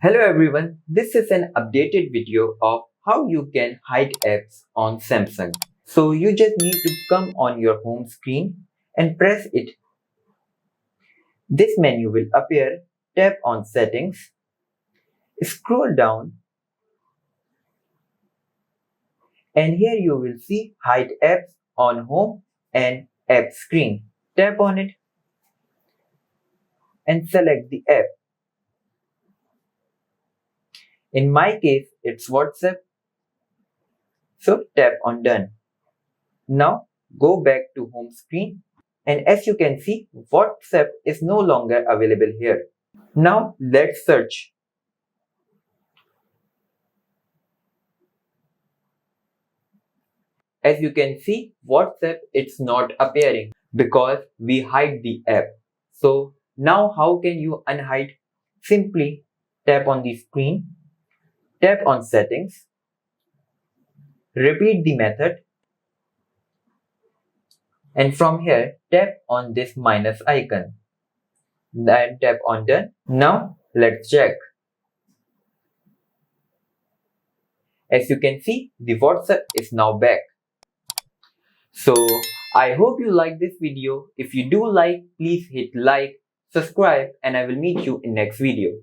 Hello everyone, this is an updated video of how you can hide apps on Samsung. So you just need to come on your home screen and press it. This menu will appear, tap on settings, scroll down and here you will see hide apps on home and app screen. Tap on it and select the app. In my case, it's WhatsApp. So tap on done. Now go back to home screen and as you can see, WhatsApp is no longer available here. Now let's search. As you can see, WhatsApp it's not appearing because we hide the app. So now how can you unhide? Simply tap on the screen, tap on settings, repeat the method and from here tap on this minus icon. Then tap on done. Now let's check. As you can see, the WhatsApp is now back. So I hope you like this video. If you do like, please hit like, subscribe and I will meet you in next video.